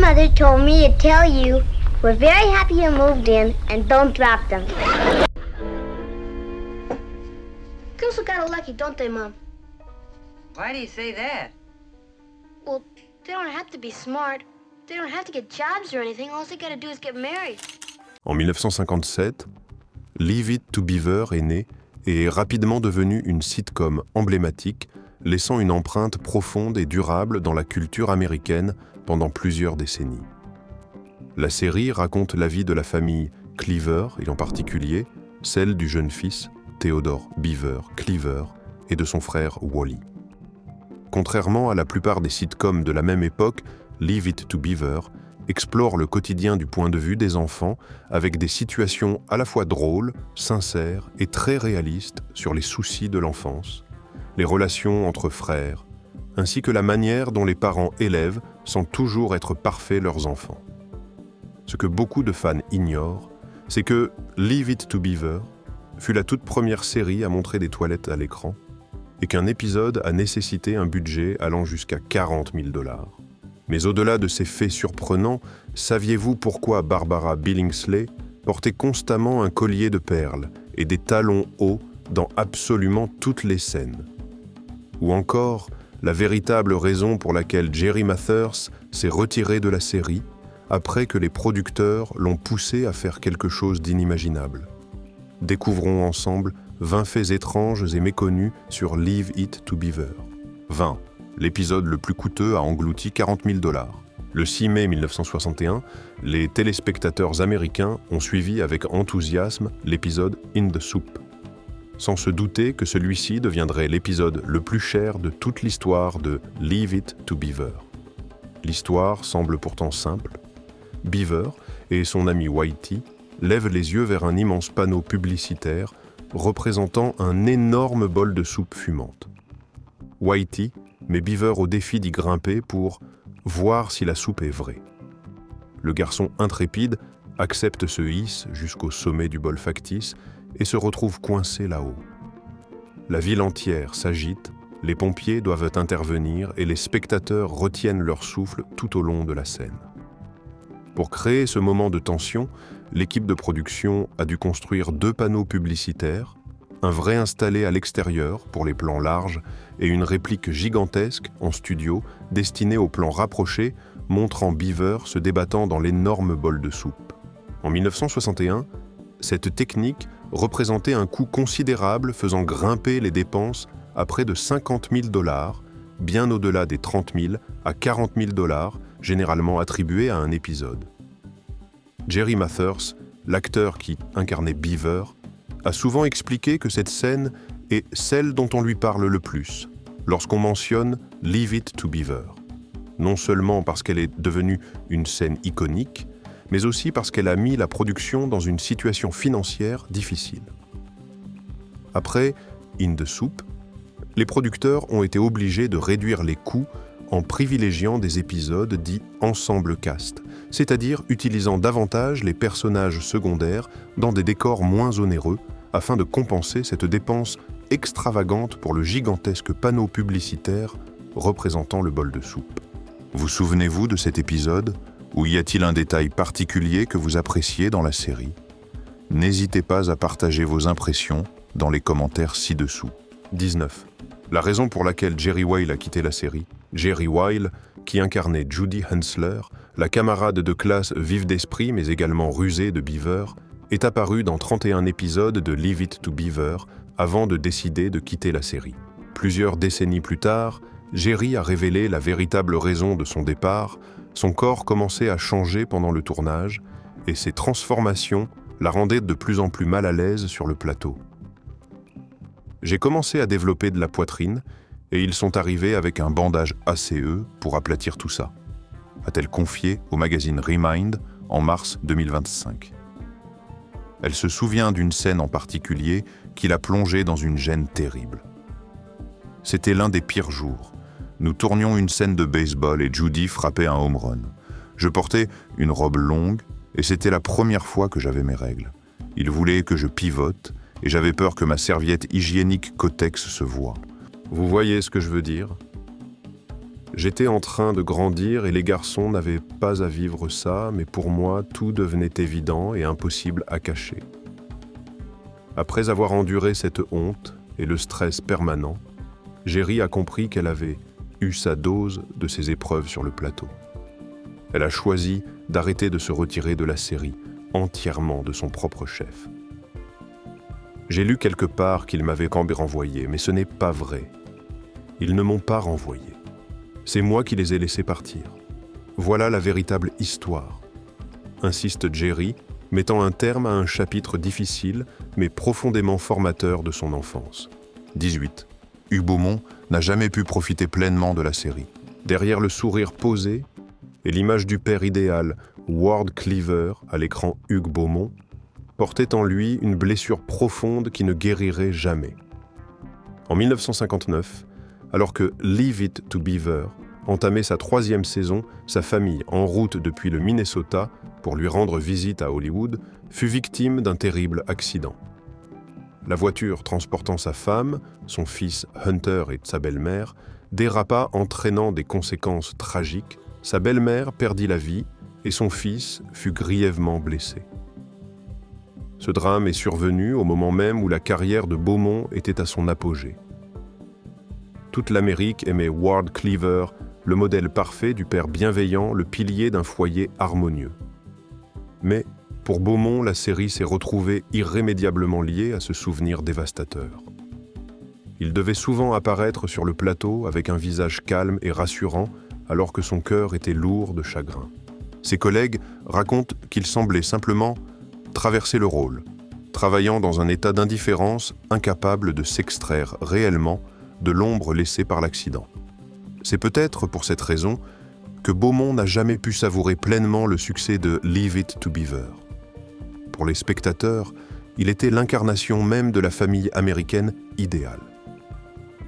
mother told me to tell you we're very happy you moved in and don't drop them. Girls are kind of lucky, don't they, Mom? Why do you say that? Well, they don't have to be smart. They don't have to get jobs or anything. All they gotta do is get married. En 1957, Leave It to Beaver est née et est rapidement devenue une sitcom emblématique, laissant une empreinte profonde et durable dans la culture américaine pendant plusieurs décennies. La série raconte la vie de la famille Cleaver, et en particulier celle du jeune fils Theodore Beaver Cleaver et de son frère Wally. Contrairement à la plupart des sitcoms de la même époque, Leave It to Beaver explore le quotidien du point de vue des enfants avec des situations à la fois drôles, sincères et très réalistes sur les soucis de l'enfance, les relations entre frères, ainsi que la manière dont les parents élèvent sans toujours être parfaits leurs enfants. Ce que beaucoup de fans ignorent, c'est que Leave It to Beaver fut la toute première série à montrer des toilettes à l'écran et qu'un épisode a nécessité un budget allant jusqu'à 40 000 $. Mais au-delà de ces faits surprenants, saviez-vous pourquoi Barbara Billingsley portait constamment un collier de perles et des talons hauts dans absolument toutes les scènes? Ou encore, la véritable raison pour laquelle Jerry Mathers s'est retiré de la série après que les producteurs l'ont poussé à faire quelque chose d'inimaginable. Découvrons ensemble 20 faits étranges et méconnus sur Leave It to Beaver. 20. L'épisode le plus coûteux a englouti 40 000 $. Le 6 mai 1961, les téléspectateurs américains ont suivi avec enthousiasme l'épisode In the Soup, sans se douter que celui-ci deviendrait l'épisode le plus cher de toute l'histoire de Leave It to Beaver. L'histoire semble pourtant simple. Beaver et son ami Whitey lèvent les yeux vers un immense panneau publicitaire représentant un énorme bol de soupe fumante. Whitey met Beaver au défi d'y grimper pour voir si la soupe est vraie. Le garçon intrépide accepte ce hisse jusqu'au sommet du bol factice et se retrouve coincé là-haut. La ville entière s'agite, les pompiers doivent intervenir et les spectateurs retiennent leur souffle tout au long de la scène. Pour créer ce moment de tension, l'équipe de production a dû construire 2 panneaux publicitaires, un vrai installé à l'extérieur pour les plans larges et une réplique gigantesque en studio destinée aux plans rapprochés montrant Beaver se débattant dans l'énorme bol de soupe. En 1961, cette technique représentait un coût considérable faisant grimper les dépenses à près de 50 000 $, bien au-delà des 30 000 à 40 000 $, généralement attribués à un épisode. Jerry Mathers, l'acteur qui incarnait Beaver, a souvent expliqué que cette scène est celle dont on lui parle le plus lorsqu'on mentionne Leave It to Beaver. Non seulement parce qu'elle est devenue une scène iconique, mais aussi parce qu'elle a mis la production dans une situation financière difficile. Après In the Soup, les producteurs ont été obligés de réduire les coûts en privilégiant des épisodes dits ensemble cast, c'est-à-dire utilisant davantage les personnages secondaires dans des décors moins onéreux afin de compenser cette dépense extravagante pour le gigantesque panneau publicitaire représentant le bol de soupe. Vous souvenez-vous de cet épisode ou y a-t-il un détail particulier que vous appréciez dans la série? N'hésitez pas à partager vos impressions dans les commentaires ci-dessous. 19. La raison pour laquelle Jerry Weil a quitté la série. Jerry Weil, qui incarnait Judy Hensler, la camarade de classe vive d'esprit mais également rusée de Beaver, est apparu dans 31 épisodes de Leave It to Beaver avant de décider de quitter la série. Plusieurs décennies plus tard, Jerry a révélé la véritable raison de son départ. Son corps commençait à changer pendant le tournage et ces transformations la rendaient de plus en plus mal à l'aise sur le plateau. J'ai commencé à développer de la poitrine et ils sont arrivés avec un bandage ACE pour aplatir tout ça, a-t-elle confié au magazine Remind en mars 2025. Elle se souvient d'une scène en particulier qui l'a plongée dans une gêne terrible. C'était l'un des pires jours. Nous tournions une scène de baseball et Judy frappait un home run. Je portais une robe longue et c'était la première fois que j'avais mes règles. Il voulait que je pivote et j'avais peur que ma serviette hygiénique Kotex se voie. Vous voyez ce que je veux dire? J'étais en train de grandir et les garçons n'avaient pas à vivre ça, mais pour moi, tout devenait évident et impossible à cacher. Après avoir enduré cette honte et le stress permanent, Jerry a compris qu'elle avait eu sa dose de ces épreuves sur le plateau. Elle a choisi d'arrêter de se retirer de la série, entièrement de son propre chef. J'ai lu quelque part qu'ils m'avaient renvoyé, mais ce n'est pas vrai. Ils ne m'ont pas renvoyé. C'est moi qui les ai laissés partir. Voilà la véritable histoire, insiste Jerry, mettant un terme à un chapitre difficile, mais profondément formateur de son enfance. 18. Hugh Beaumont n'a jamais pu profiter pleinement de la série. Derrière le sourire posé et l'image du père idéal, Ward Cleaver, à l'écran Hugh Beaumont, portait en lui une blessure profonde qui ne guérirait jamais. En 1959, alors que Leave It to Beaver entamait sa 3e saison, sa famille, en route depuis le Minnesota pour lui rendre visite à Hollywood, fut victime d'un terrible accident. La voiture transportant sa femme, son fils Hunter et sa belle-mère dérapa, entraînant des conséquences tragiques. Sa belle-mère perdit la vie et son fils fut grièvement blessé. Ce drame est survenu au moment même où la carrière de Beaumont était à son apogée. Toute l'Amérique aimait Ward Cleaver, le modèle parfait du père bienveillant, le pilier d'un foyer harmonieux. Mais pour Beaumont, la série s'est retrouvée irrémédiablement liée à ce souvenir dévastateur. Il devait souvent apparaître sur le plateau avec un visage calme et rassurant, alors que son cœur était lourd de chagrin. Ses collègues racontent qu'il semblait simplement traverser le rôle, travaillant dans un état d'indifférence, incapable de s'extraire réellement de l'ombre laissée par l'accident. C'est peut-être pour cette raison que Beaumont n'a jamais pu savourer pleinement le succès de Leave It to Beaver. Pour les spectateurs, il était l'incarnation même de la famille américaine idéale.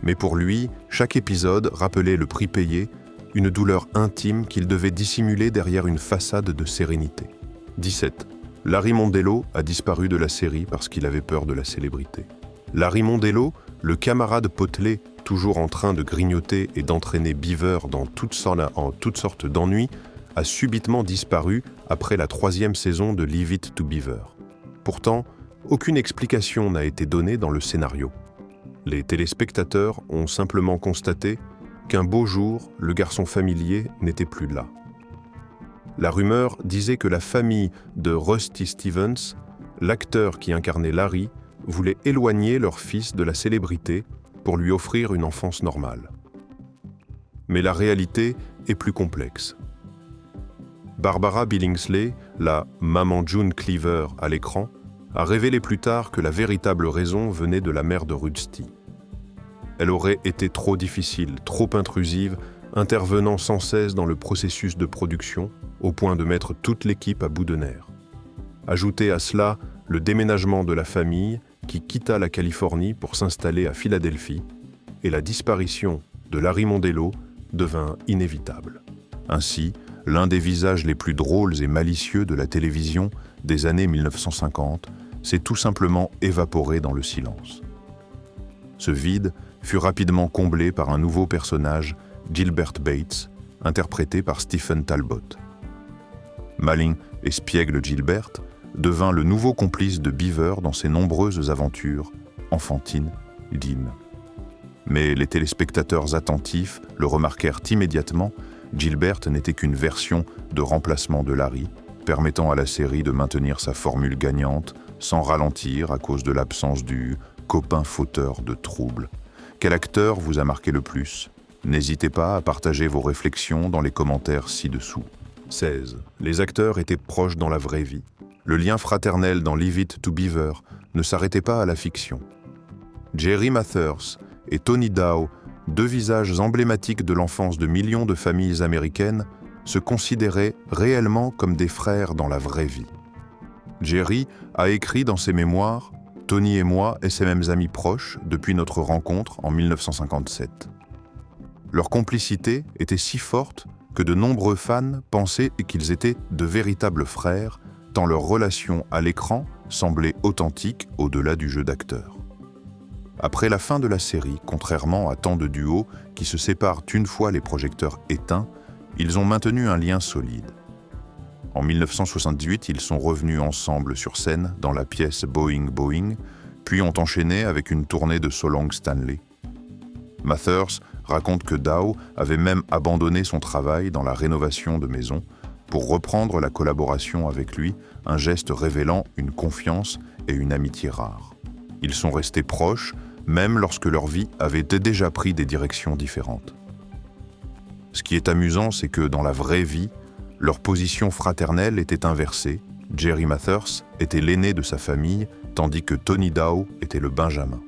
Mais pour lui, chaque épisode rappelait le prix payé, une douleur intime qu'il devait dissimuler derrière une façade de sérénité. 17. Larry Mondello a disparu de la série parce qu'il avait peur de la célébrité. Larry Mondello, le camarade potelé toujours en train de grignoter et d'entraîner Beaver en toutes sortes d'ennuis, a subitement disparu après la 3e saison de Leave It to Beaver. Pourtant, aucune explication n'a été donnée dans le scénario. Les téléspectateurs ont simplement constaté qu'un beau jour, le garçon familier n'était plus là. La rumeur disait que la famille de Rusty Stevens, l'acteur qui incarnait Larry, voulait éloigner leur fils de la célébrité pour lui offrir une enfance normale. Mais la réalité est plus complexe. Barbara Billingsley, la maman June Cleaver à l'écran, a révélé plus tard que la véritable raison venait de la mère de Rusty. Elle aurait été trop difficile, trop intrusive, intervenant sans cesse dans le processus de production, au point de mettre toute l'équipe à bout de nerfs. Ajoutez à cela le déménagement de la famille qui quitta la Californie pour s'installer à Philadelphie, et la disparition de Larry Mondello devint inévitable. Ainsi, l'un des visages les plus drôles et malicieux de la télévision des années 1950 s'est tout simplement évaporé dans le silence. Ce vide fut rapidement comblé par un nouveau personnage, Gilbert Bates, interprété par Stephen Talbot. Malin, espiègle Gilbert, devint le nouveau complice de Beaver dans ses nombreuses aventures, enfantines, dimes. Mais les téléspectateurs attentifs le remarquèrent immédiatement, Gilbert n'était qu'une version de remplacement de Larry, permettant à la série de maintenir sa formule gagnante sans ralentir à cause de l'absence du copain fauteur de troubles. Quel acteur vous a marqué le plus ? N'hésitez pas à partager vos réflexions dans les commentaires ci-dessous. 16. Les acteurs étaient proches dans la vraie vie. Le lien fraternel dans Leave It to Beaver ne s'arrêtait pas à la fiction. Jerry Mathers et Tony Dow, deux visages emblématiques de l'enfance de millions de familles américaines, se considéraient réellement comme des frères dans la vraie vie. Jerry a écrit dans ses mémoires « Tony et moi et ses mêmes amis proches depuis notre rencontre en 1957 ». Leur complicité était si forte que de nombreux fans pensaient qu'ils étaient de véritables frères, tant leur relation à l'écran semblait authentique au-delà du jeu d'acteur. Après la fin de la série, contrairement à tant de duos qui se séparent une fois les projecteurs éteints, ils ont maintenu un lien solide. En 1978, ils sont revenus ensemble sur scène dans la pièce Boing Boing, puis ont enchaîné avec une tournée de So Long Stanley. Mathers raconte que Dow avait même abandonné son travail dans la rénovation de maisons pour reprendre la collaboration avec lui, un geste révélant une confiance et une amitié rares. Ils sont restés proches, même lorsque leur vie avait déjà pris des directions différentes. Ce qui est amusant, c'est que dans la vraie vie, leur position fraternelle était inversée. Jerry Mathers était l'aîné de sa famille, tandis que Tony Dow était le benjamin.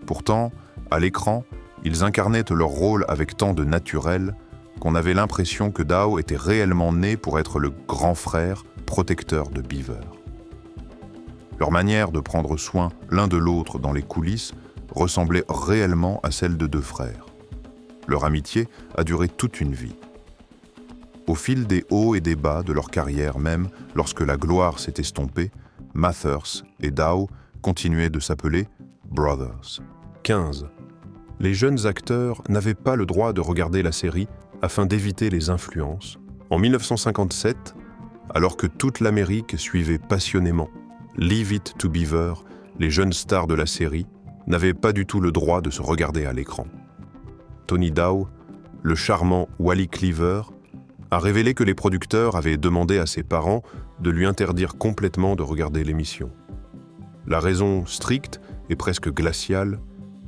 Pourtant, à l'écran, ils incarnaient leur rôle avec tant de naturel qu'on avait l'impression que Dow était réellement né pour être le grand frère protecteur de Beaver. Leur manière de prendre soin l'un de l'autre dans les coulisses ressemblait réellement à celle de deux frères. Leur amitié a duré toute une vie. Au fil des hauts et des bas de leur carrière même, lorsque la gloire s'est estompée, Mathers et Dow continuaient de s'appeler Brothers. 15. Les jeunes acteurs n'avaient pas le droit de regarder la série afin d'éviter les influences. En 1957, alors que toute l'Amérique suivait passionnément Leave It to Beaver, les jeunes stars de la série n'avaient pas du tout le droit de se regarder à l'écran. Tony Dow, le charmant Wally Cleaver, a révélé que les producteurs avaient demandé à ses parents de lui interdire complètement de regarder l'émission. La raison stricte et presque glaciale,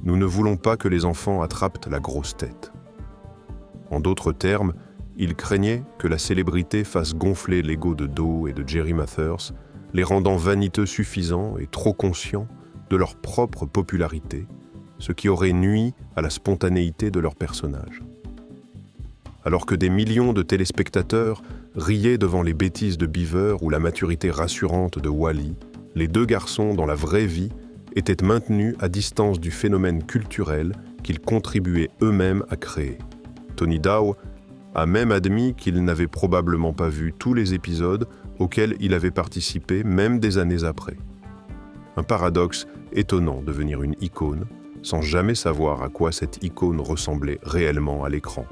nous ne voulons pas que les enfants attrapent la grosse tête. En d'autres termes, il craignait que la célébrité fasse gonfler l'ego de Dow et de Jerry Mathers, les rendant vaniteux suffisants et trop conscients de leur propre popularité, ce qui aurait nui à la spontanéité de leur personnage. Alors que des millions de téléspectateurs riaient devant les bêtises de Beaver ou la maturité rassurante de Wally, les deux garçons dans la vraie vie étaient maintenus à distance du phénomène culturel qu'ils contribuaient eux-mêmes à créer. Tony Dow a même admis qu'il n'avait probablement pas vu tous les épisodes auxquels il avait participé, même des années après. Un paradoxe étonnant de devenir une icône, sans jamais savoir à quoi cette icône ressemblait réellement à l'écran.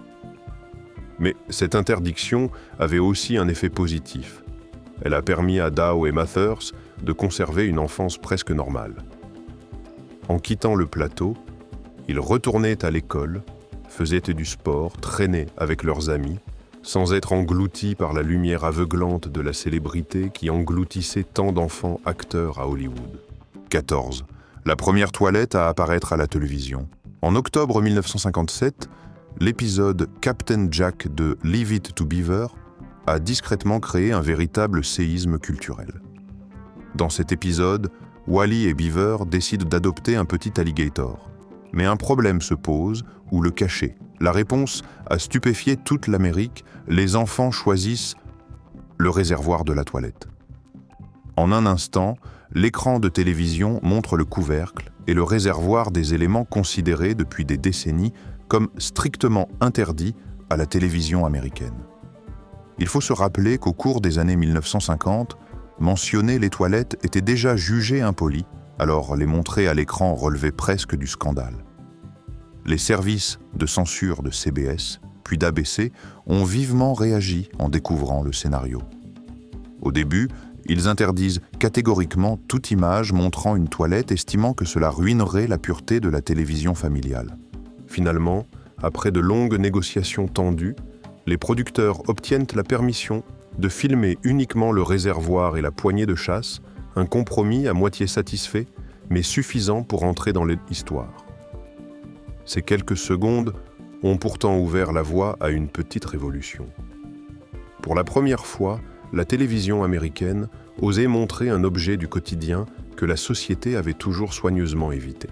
Mais cette interdiction avait aussi un effet positif. Elle a permis à Dow et Mathers de conserver une enfance presque normale. En quittant le plateau, ils retournaient à l'école, faisaient du sport, traînaient avec leurs amis, sans être engloutis par la lumière aveuglante de la célébrité qui engloutissait tant d'enfants acteurs à Hollywood. 14. La première toilette à apparaître à la télévision. En octobre 1957, l'épisode Captain Jack de Leave It to Beaver a discrètement créé un véritable séisme culturel. Dans cet épisode, Wally et Beaver décident d'adopter un petit alligator. Mais un problème se pose, où le cacher. La réponse a stupéfié toute l'Amérique, les enfants choisissent le réservoir de la toilette. En un instant, l'écran de télévision montre le couvercle et le réservoir des éléments considérés depuis des décennies comme strictement interdits à la télévision américaine. Il faut se rappeler qu'au cours des années 1950, mentionner les toilettes était déjà jugé impoli, alors les montrer à l'écran relevait presque du scandale. Les services de censure de CBS, puis d'ABC, ont vivement réagi en découvrant le scénario. Au début, ils interdisent catégoriquement toute image montrant une toilette, estimant que cela ruinerait la pureté de la télévision familiale. Finalement, après de longues négociations tendues, les producteurs obtiennent la permission de filmer uniquement le réservoir et la poignée de chasse, un compromis à moitié satisfait, mais suffisant pour entrer dans l'histoire. Ces quelques secondes ont pourtant ouvert la voie à une petite révolution. Pour la première fois, la télévision américaine osait montrer un objet du quotidien que la société avait toujours soigneusement évité.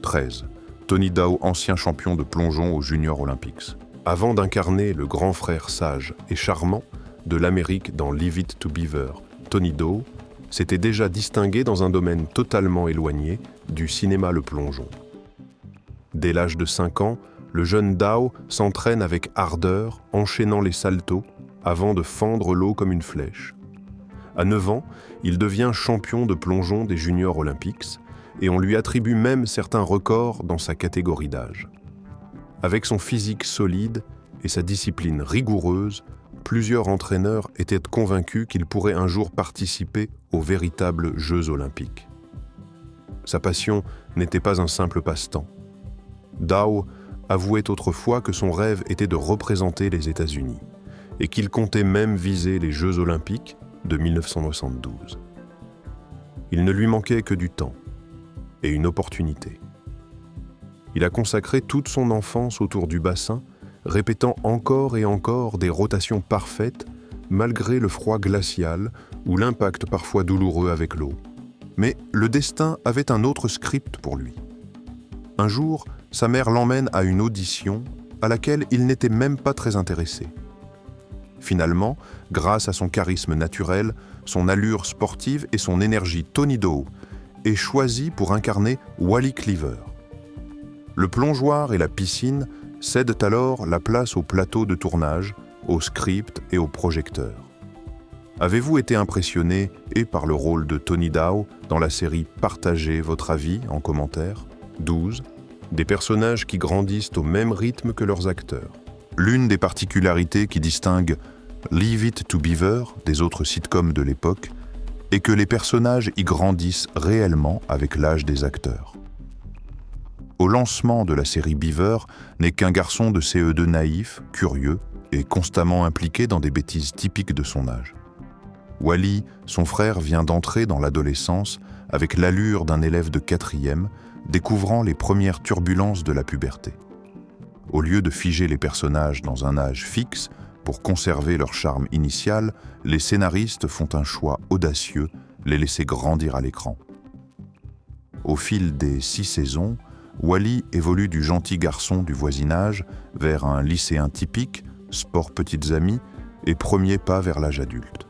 13. Tony Dow, ancien champion de plongeon aux Junior Olympics. Avant d'incarner le grand frère sage et charmant de l'Amérique dans Leave It to Beaver, Tony Dow s'était déjà distingué dans un domaine totalement éloigné du cinéma le plongeon. Dès l'âge de 5 ans, le jeune Dow s'entraîne avec ardeur, enchaînant les saltos avant de fendre l'eau comme une flèche. À 9 ans, il devient champion de plongeon des Junior Olympics et on lui attribue même certains records dans sa catégorie d'âge. Avec son physique solide et sa discipline rigoureuse, plusieurs entraîneurs étaient convaincus qu'il pourrait un jour participer aux véritables Jeux olympiques. Sa passion n'était pas un simple passe-temps. Dow avouait autrefois que son rêve était de représenter les États-Unis et qu'il comptait même viser les Jeux olympiques de 1972. Il ne lui manquait que du temps et une opportunité. Il a consacré toute son enfance autour du bassin, répétant encore et encore des rotations parfaites malgré le froid glacial ou l'impact parfois douloureux avec l'eau. Mais le destin avait un autre script pour lui. Un jour, sa mère l'emmène à une audition à laquelle il n'était même pas très intéressé. Finalement, grâce à son charisme naturel, son allure sportive et son énergie, Tony Dow est choisi pour incarner Wally Cleaver. Le plongeoir et la piscine cèdent alors la place au plateau de tournage, au script et au projecteur. Avez-vous été impressionné par le rôle de Tony Dow dans la série Partagez votre avis en commentaire 12, des personnages qui grandissent au même rythme que leurs acteurs. L'une des particularités qui distingue Leave It to Beaver des autres sitcoms de l'époque est que les personnages y grandissent réellement avec l'âge des acteurs. Au lancement de la série Beaver n'est qu'un garçon de CE2 naïf, curieux et constamment impliqué dans des bêtises typiques de son âge. Wally, son frère, vient d'entrer dans l'adolescence avec l'allure d'un élève de 4e, découvrant les premières turbulences de la puberté. Au lieu de figer les personnages dans un âge fixe pour conserver leur charme initial, les scénaristes font un choix audacieux, les laisser grandir à l'écran. Au fil des 6 saisons, Wally évolue du gentil garçon du voisinage vers un lycéen typique, sport petites amies et premier pas vers l'âge adulte.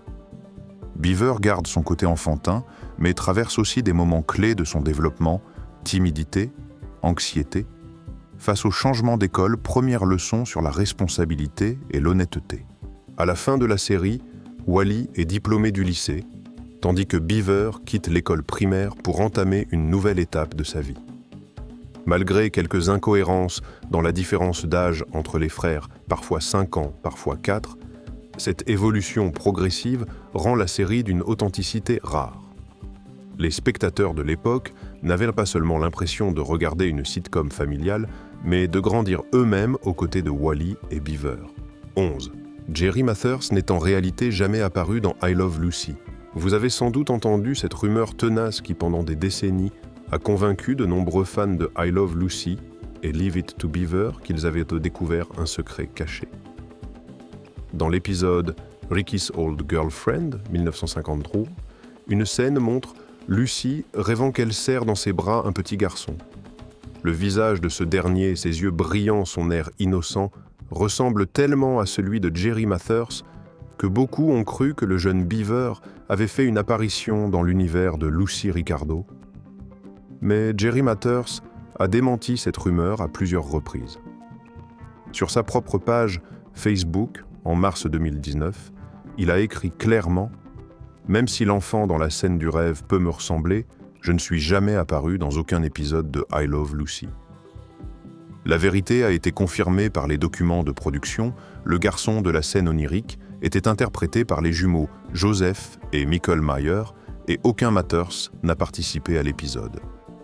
Beaver garde son côté enfantin, mais traverse aussi des moments clés de son développement, timidité, anxiété. Face au changement d'école, première leçon sur la responsabilité et l'honnêteté. À la fin de la série, Wally est diplômé du lycée, tandis que Beaver quitte l'école primaire pour entamer une nouvelle étape de sa vie. Malgré quelques incohérences dans la différence d'âge entre les frères, parfois 5 ans, parfois 4, cette évolution progressive rend la série d'une authenticité rare. Les spectateurs de l'époque n'avaient pas seulement l'impression de regarder une sitcom familiale, mais de grandir eux-mêmes aux côtés de Wally et Beaver. 11. Jerry Mathers n'est en réalité jamais apparu dans I Love Lucy. Vous avez sans doute entendu cette rumeur tenace qui, pendant des décennies, a convaincu de nombreux fans de I Love Lucy et Leave It to Beaver qu'ils avaient découvert un secret caché. Dans l'épisode Ricky's Old Girlfriend, 1953, une scène montre Lucy rêvant qu'elle serre dans ses bras un petit garçon. Le visage de ce dernier, ses yeux brillants, son air innocent, ressemble tellement à celui de Jerry Mathers que beaucoup ont cru que le jeune Beaver avait fait une apparition dans l'univers de Lucy Ricardo. Mais Jerry Mathers a démenti cette rumeur à plusieurs reprises. Sur sa propre page Facebook, en mars 2019, il a écrit clairement « Même si l'enfant dans la scène du rêve peut me ressembler, je ne suis jamais apparu dans aucun épisode de I Love Lucy ». La vérité a été confirmée par les documents de production, le garçon de la scène onirique était interprété par les jumeaux Joseph et Michael Meyer et aucun Mathers n'a participé à l'épisode.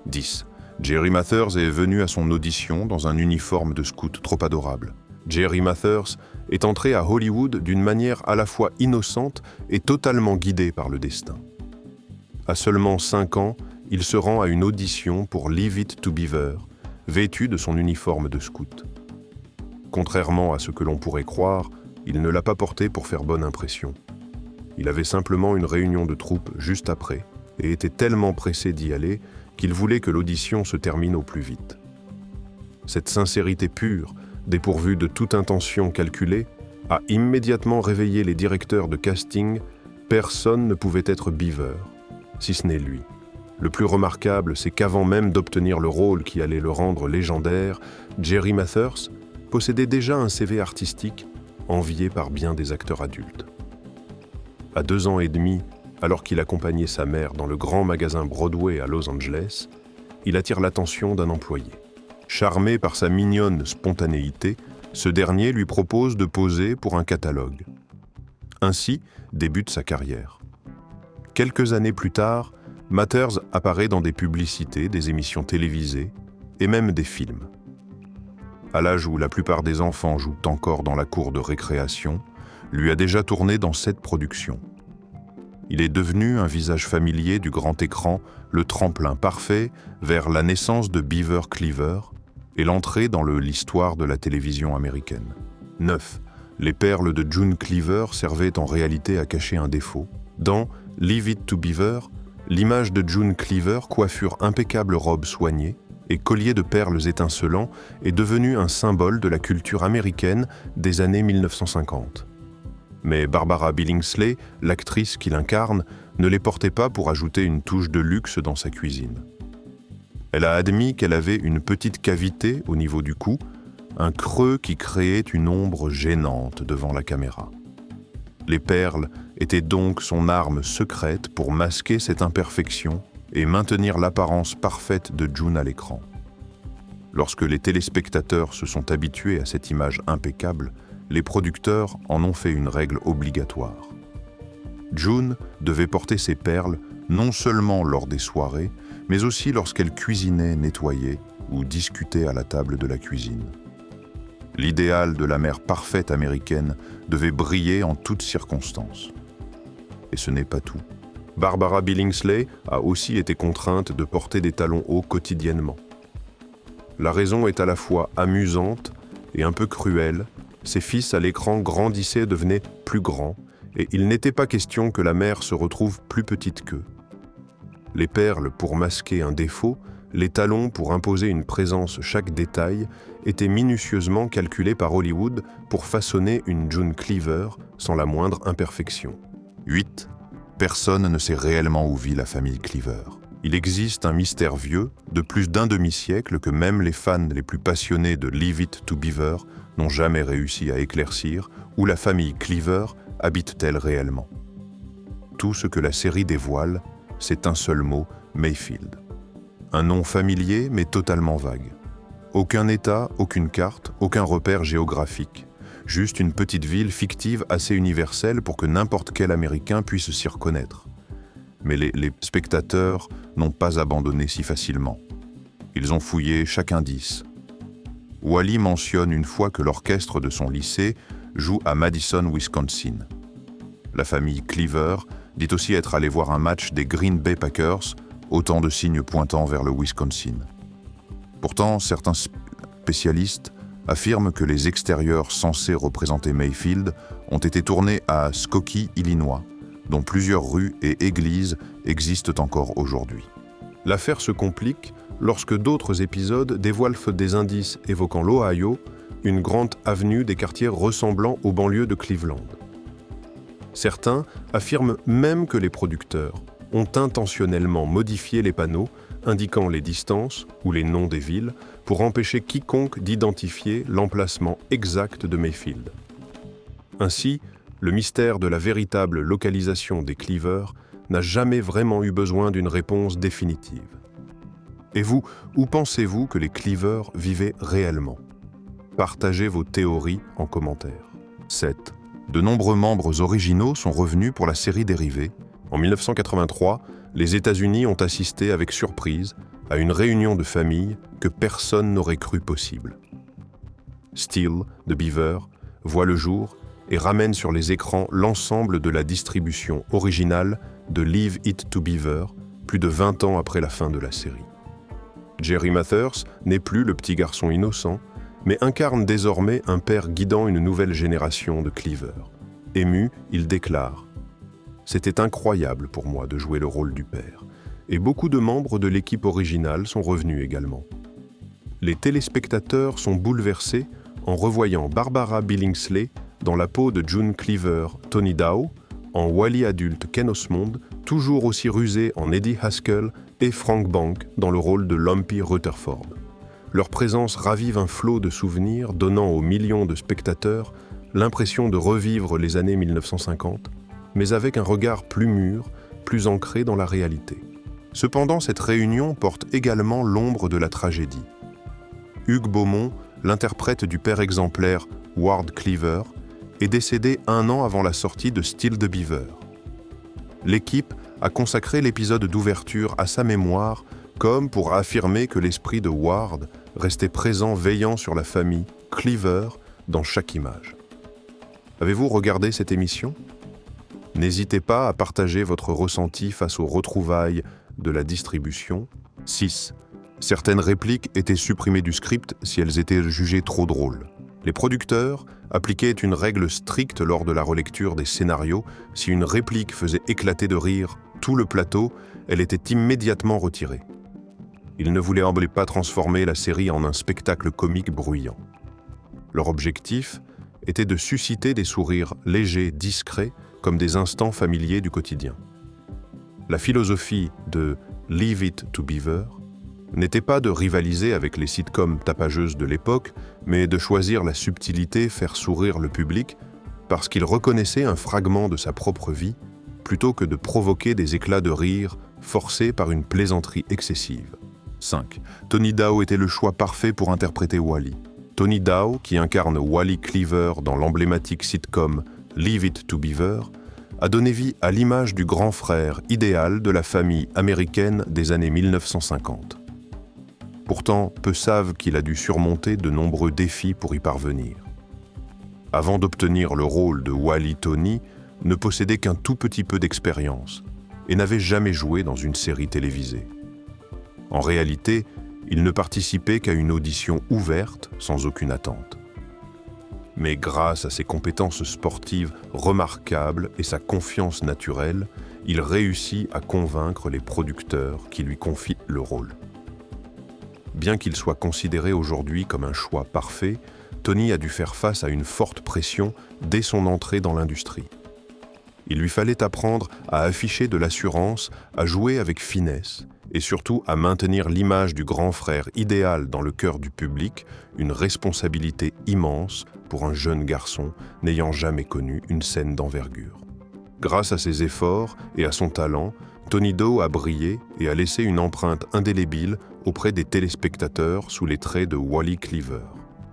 10. Jerry Mathers est venu à son audition dans un uniforme de scout trop adorable. Jerry Mathers est entré à Hollywood d'une manière à la fois innocente et totalement guidée par le destin. À seulement 5 ans, il se rend à une audition pour Leave It to Beaver, vêtu de son uniforme de scout. Contrairement à ce que l'on pourrait croire, il ne l'a pas porté pour faire bonne impression. Il avait simplement une réunion de troupe juste après et était tellement pressé d'y aller qu'il voulait que l'audition se termine au plus vite. Cette sincérité pure, dépourvue de toute intention calculée, a immédiatement réveillé les directeurs de casting. Personne ne pouvait être Beaver, si ce n'est lui. Le plus remarquable, c'est qu'avant même d'obtenir le rôle qui allait le rendre légendaire, Jerry Mathers possédait déjà un CV artistique envié par bien des acteurs adultes. À 2 ans et demi, alors qu'il accompagnait sa mère dans le grand magasin Broadway à Los Angeles, il attire l'attention d'un employé. Charmé par sa mignonne spontanéité, ce dernier lui propose de poser pour un catalogue. Ainsi débute sa carrière. Quelques années plus tard, Mathers apparaît dans des publicités, des émissions télévisées et même des films. À l'âge où la plupart des enfants jouent encore dans la cour de récréation, lui a déjà tourné dans 7 productions. Il est devenu un visage familier du grand écran, le tremplin parfait vers la naissance de Beaver Cleaver et l'entrée dans l'histoire de la télévision américaine. 9. Les perles de June Cleaver servaient en réalité à cacher un défaut. Dans Leave It to Beaver, l'image de June Cleaver, coiffure impeccable, robe soignée et collier de perles étincelants, est devenue un symbole de la culture américaine des années 1950. Mais Barbara Billingsley, l'actrice qui l'incarne, ne les portait pas pour ajouter une touche de luxe dans sa cuisine. Elle a admis qu'elle avait une petite cavité au niveau du cou, un creux qui créait une ombre gênante devant la caméra. Les perles étaient donc son arme secrète pour masquer cette imperfection et maintenir l'apparence parfaite de June à l'écran. Lorsque les téléspectateurs se sont habitués à cette image impeccable, les producteurs en ont fait une règle obligatoire. June devait porter ses perles non seulement lors des soirées, mais aussi lorsqu'elle cuisinait, nettoyait ou discutait à la table de la cuisine. L'idéal de la mère parfaite américaine devait briller en toutes circonstances. Et ce n'est pas tout. Barbara Billingsley a aussi été contrainte de porter des talons hauts quotidiennement. La raison est à la fois amusante et un peu cruelle. Ses fils à l'écran grandissaient, devenaient plus grands, et il n'était pas question que la mère se retrouve plus petite qu'eux. Les perles pour masquer un défaut, les talons pour imposer une présence, chaque détail était minutieusement calculé par Hollywood pour façonner une June Cleaver sans la moindre imperfection. 8. Personne ne sait réellement où vit la famille Cleaver. Il existe un mystère vieux de plus d'un demi-siècle que même les fans les plus passionnés de Leave It to Beaver n'ont jamais réussi à éclaircir. Où la famille Cleaver habite-t-elle réellement? Tout ce que la série dévoile, c'est un seul mot, Mayfield. Un nom familier mais totalement vague. Aucun état, aucune carte, aucun repère géographique. Juste une petite ville fictive assez universelle pour que n'importe quel Américain puisse s'y reconnaître. Mais les spectateurs n'ont pas abandonné si facilement. Ils ont fouillé chaque indice. Wally mentionne une fois que l'orchestre de son lycée joue à Madison, Wisconsin. La famille Cleaver dit aussi être allée voir un match des Green Bay Packers, autant de signes pointant vers le Wisconsin. Pourtant, certains spécialistes affirment que les extérieurs censés représenter Mayfield ont été tournés à Skokie, Illinois, dont plusieurs rues et églises existent encore aujourd'hui. L'affaire se complique lorsque d'autres épisodes dévoilent des indices évoquant l'Ohio, une grande avenue des quartiers ressemblant aux banlieues de Cleveland. Certains affirment même que les producteurs ont intentionnellement modifié les panneaux indiquant les distances ou les noms des villes pour empêcher quiconque d'identifier l'emplacement exact de Mayfield. Ainsi, le mystère de la véritable localisation des Cleaver n'a jamais vraiment eu besoin d'une réponse définitive. Et vous, où pensez-vous que les Cleaver vivaient réellement? Partagez vos théories en commentaire. 7. De nombreux membres originaux sont revenus pour la série dérivée. En 1983, les États-Unis ont assisté avec surprise à une réunion de famille que personne n'aurait cru possible. Steele, de Beaver, voit le jour et ramène sur les écrans l'ensemble de la distribution originale de Leave It to Beaver, plus de 20 ans après la fin de la série. Jerry Mathers n'est plus le petit garçon innocent, mais incarne désormais un père guidant une nouvelle génération de Cleaver. Ému, il déclare « C'était incroyable pour moi de jouer le rôle du père, et beaucoup de membres de l'équipe originale sont revenus également. Les téléspectateurs sont bouleversés en revoyant Barbara Billingsley dans la peau de June Cleaver, Tony Dow, en Wally adulte Ken Osmond, toujours aussi rusé en Eddie Haskell, et Frank Bank dans le rôle de Lumpy Rutherford. Leur présence ravive un flot de souvenirs donnant aux millions de spectateurs l'impression de revivre les années 1950, mais avec un regard plus mûr, plus ancré dans la réalité. Cependant, cette réunion porte également l'ombre de la tragédie. Hugh Beaumont, l'interprète du père exemplaire Ward Cleaver, est décédé 1 an avant la sortie de Still the Beaver. L'équipe a consacré l'épisode d'ouverture à sa mémoire comme pour affirmer que l'esprit de Ward restait présent veillant sur la famille Cleaver dans chaque image. Avez-vous regardé cette émission ? N'hésitez pas à partager votre ressenti face aux retrouvailles de la distribution. 6. Certaines répliques étaient supprimées du script si elles étaient jugées trop drôles. Les producteurs appliquaient une règle stricte lors de la relecture des scénarios. Si une réplique faisait éclater de rire tout le plateau, elle était immédiatement retirée. Ils ne voulaient pas transformer la série en un spectacle comique bruyant. Leur objectif était de susciter des sourires légers, discrets, comme des instants familiers du quotidien. La philosophie de « Leave it to Beaver » n'était pas de rivaliser avec les sitcoms tapageuses de l'époque, mais de choisir la subtilité, faire sourire le public, parce qu'il reconnaissait un fragment de sa propre vie, plutôt que de provoquer des éclats de rire forcés par une plaisanterie excessive. 5. Tony Dow était le choix parfait pour interpréter Wally. Tony Dow, qui incarne Wally Cleaver dans l'emblématique sitcom Leave It to Beaver, a donné vie à l'image du grand frère idéal de la famille américaine des années 1950. Pourtant, peu savent qu'il a dû surmonter de nombreux défis pour y parvenir. Avant d'obtenir le rôle de Wally, Tony ne possédait qu'un tout petit peu d'expérience et n'avait jamais joué dans une série télévisée. En réalité, il ne participait qu'à une audition ouverte, sans aucune attente. Mais grâce à ses compétences sportives remarquables et sa confiance naturelle, il réussit à convaincre les producteurs qui lui confient le rôle. Bien qu'il soit considéré aujourd'hui comme un choix parfait, Tony a dû faire face à une forte pression dès son entrée dans l'industrie. Il lui fallait apprendre à afficher de l'assurance, à jouer avec finesse et surtout à maintenir l'image du grand frère idéal dans le cœur du public, une responsabilité immense pour un jeune garçon n'ayant jamais connu une scène d'envergure. Grâce à ses efforts et à son talent, Tony Dow a brillé et a laissé une empreinte indélébile auprès des téléspectateurs sous les traits de Wally Cleaver.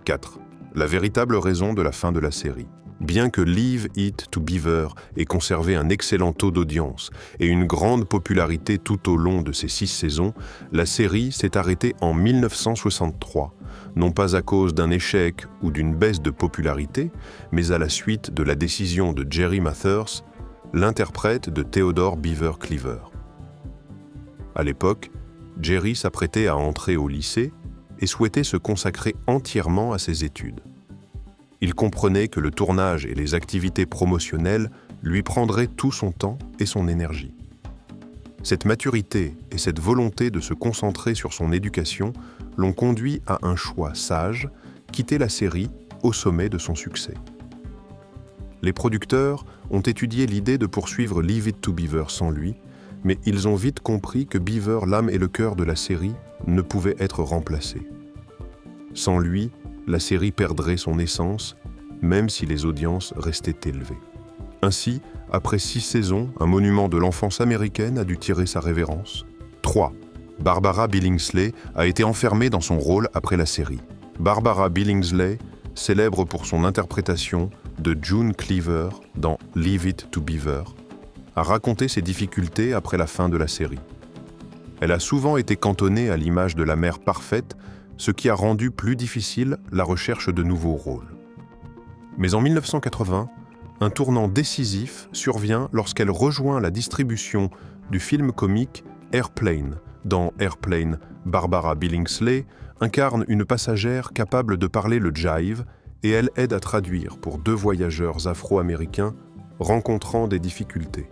4. La véritable raison de la fin de la série. Bien que Leave It to Beaver ait conservé un excellent taux d'audience et une grande popularité tout au long de ses 6 saisons, la série s'est arrêtée en 1963, non pas à cause d'un échec ou d'une baisse de popularité, mais à la suite de la décision de Jerry Mathers, l'interprète de Theodore Beaver Cleaver. À l'époque, Jerry s'apprêtait à entrer au lycée et souhaitait se consacrer entièrement à ses études. Il comprenait que le tournage et les activités promotionnelles lui prendraient tout son temps et son énergie. Cette maturité et cette volonté de se concentrer sur son éducation l'ont conduit à un choix sage, quitter la série au sommet de son succès. Les producteurs ont étudié l'idée de poursuivre Leave It to Beaver sans lui, mais ils ont vite compris que Beaver, l'âme et le cœur de la série, ne pouvait être remplacé. Sans lui, la série perdrait son essence, même si les audiences restaient élevées. Ainsi, après 6 saisons, un monument de l'enfance américaine a dû tirer sa révérence. 3. Barbara Billingsley a été enfermée dans son rôle après la série. Barbara Billingsley, célèbre pour son interprétation de June Cleaver dans Leave It to Beaver, a raconté ses difficultés après la fin de la série. Elle a souvent été cantonnée à l'image de la mère parfaite, ce qui a rendu plus difficile la recherche de nouveaux rôles. Mais en 1980, un tournant décisif survient lorsqu'elle rejoint la distribution du film comique Airplane. Dans Airplane, Barbara Billingsley incarne une passagère capable de parler le jive et elle aide à traduire pour 2 voyageurs afro-américains rencontrant des difficultés.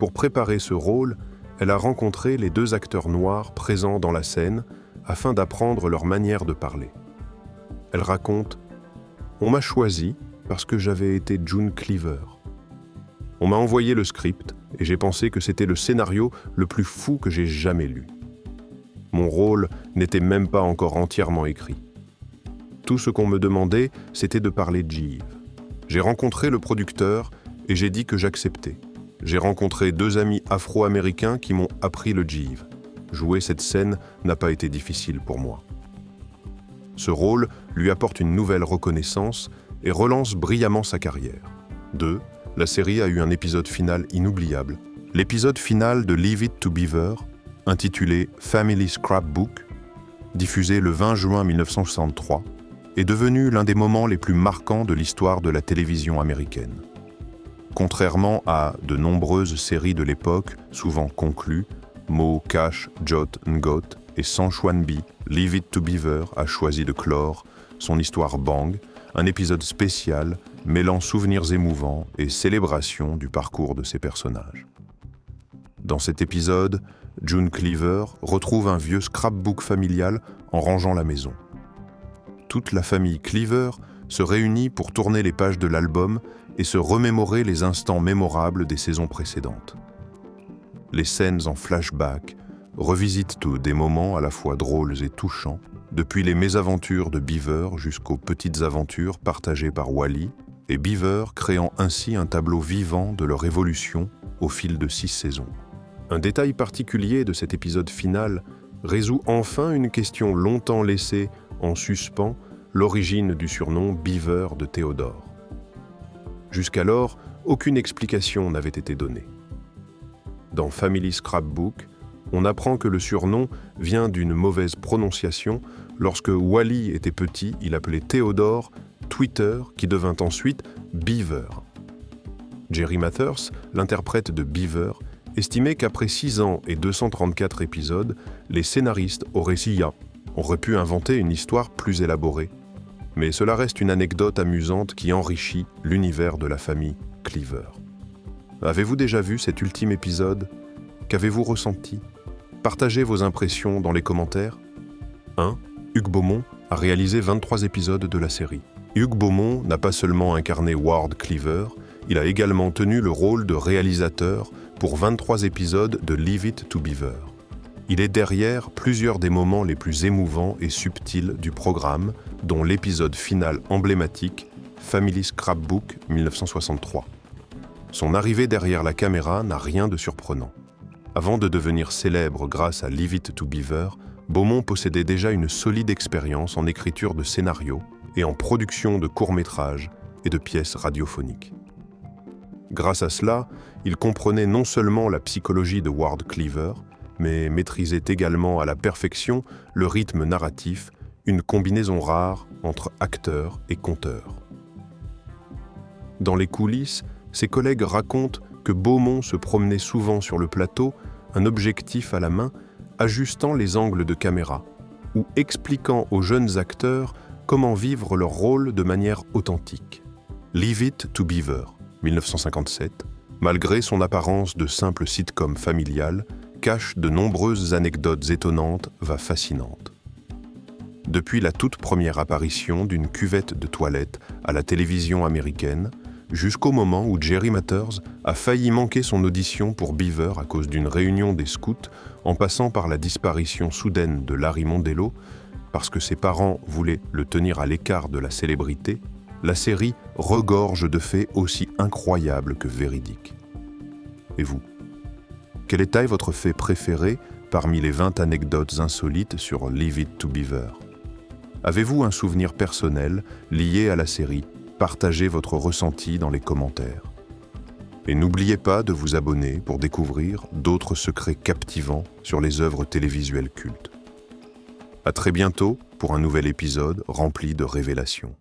Pour préparer ce rôle, elle a rencontré les 2 acteurs noirs présents dans la scène afin d'apprendre leur manière de parler. Elle raconte « On m'a choisi parce que j'avais été June Cleaver. On m'a envoyé le script et j'ai pensé que c'était le scénario le plus fou que j'ai jamais lu. Mon rôle n'était même pas encore entièrement écrit. Tout ce qu'on me demandait, c'était de parler jive. J'ai rencontré le producteur et j'ai dit que j'acceptais. J'ai rencontré 2 amis afro-américains qui m'ont appris le jive. Jouer cette scène n'a pas été difficile pour moi. » Ce rôle lui apporte une nouvelle reconnaissance et relance brillamment sa carrière. 2. La série a eu un épisode final inoubliable. L'épisode final de Leave It to Beaver, intitulé Family Scrapbook, diffusé le 20 juin 1963, est devenu l'un des moments les plus marquants de l'histoire de la télévision américaine. Contrairement à de nombreuses séries de l'époque, souvent conclues, Mo, Cash, Jot, Ngot et Sanchwanbi, Leave It to Beaver a choisi de clore son histoire Bang, un épisode spécial mêlant souvenirs émouvants et célébration du parcours de ses personnages. Dans cet épisode, June Cleaver retrouve un vieux scrapbook familial en rangeant la maison. Toute la famille Cleaver se réunit pour tourner les pages de l'album et se remémorer les instants mémorables des saisons précédentes. Les scènes en flashback revisitent des moments à la fois drôles et touchants, depuis les mésaventures de Beaver jusqu'aux petites aventures partagées par Wally, et Beaver créant ainsi un tableau vivant de leur évolution au fil de 6 saisons. Un détail particulier de cet épisode final résout enfin une question longtemps laissée en suspens, l'origine du surnom Beaver de Théodore. Jusqu'alors, aucune explication n'avait été donnée. Dans Family Scrapbook, on apprend que le surnom vient d'une mauvaise prononciation. Lorsque Wally était petit, il appelait Théodore Twitter, qui devint ensuite Beaver. Jerry Mathers, l'interprète de Beaver, estimait qu'après 6 ans et 234 épisodes, les scénaristes auraient pu inventer une histoire plus élaborée. Mais cela reste une anecdote amusante qui enrichit l'univers de la famille Cleaver. Avez-vous déjà vu cet ultime épisode? Qu'avez-vous ressenti? Partagez vos impressions dans les commentaires. 1. Hugues Beaumont a réalisé 23 épisodes de la série. Hugues Beaumont n'a pas seulement incarné Ward Cleaver, il a également tenu le rôle de réalisateur pour 23 épisodes de Leave It to Beaver. Il est derrière plusieurs des moments les plus émouvants et subtils du programme, dont l'épisode final emblématique, Family Scrapbook 1963. Son arrivée derrière la caméra n'a rien de surprenant. Avant de devenir célèbre grâce à Leave It to Beaver, Beaumont possédait déjà une solide expérience en écriture de scénarios et en production de courts-métrages et de pièces radiophoniques. Grâce à cela, il comprenait non seulement la psychologie de Ward Cleaver, mais maîtrisait également à la perfection le rythme narratif, une combinaison rare entre acteur et conteur. Dans les coulisses, ses collègues racontent que Beaumont se promenait souvent sur le plateau, un objectif à la main, ajustant les angles de caméra ou expliquant aux jeunes acteurs comment vivre leur rôle de manière authentique. Leave It to Beaver, 1957, malgré son apparence de simple sitcom familial, cache de nombreuses anecdotes étonnantes, fascinantes. Depuis la toute première apparition d'une cuvette de toilette à la télévision américaine, jusqu'au moment où Jerry Mathers a failli manquer son audition pour Beaver à cause d'une réunion des scouts, en passant par la disparition soudaine de Larry Mondello, parce que ses parents voulaient le tenir à l'écart de la célébrité, la série regorge de faits aussi incroyables que véridiques. Et vous? Quel est votre fait préféré parmi les 20 anecdotes insolites sur Leave It to Beaver? Avez-vous un souvenir personnel lié à la série? Partagez votre ressenti dans les commentaires. Et n'oubliez pas de vous abonner pour découvrir d'autres secrets captivants sur les œuvres télévisuelles cultes. À très bientôt pour un nouvel épisode rempli de révélations.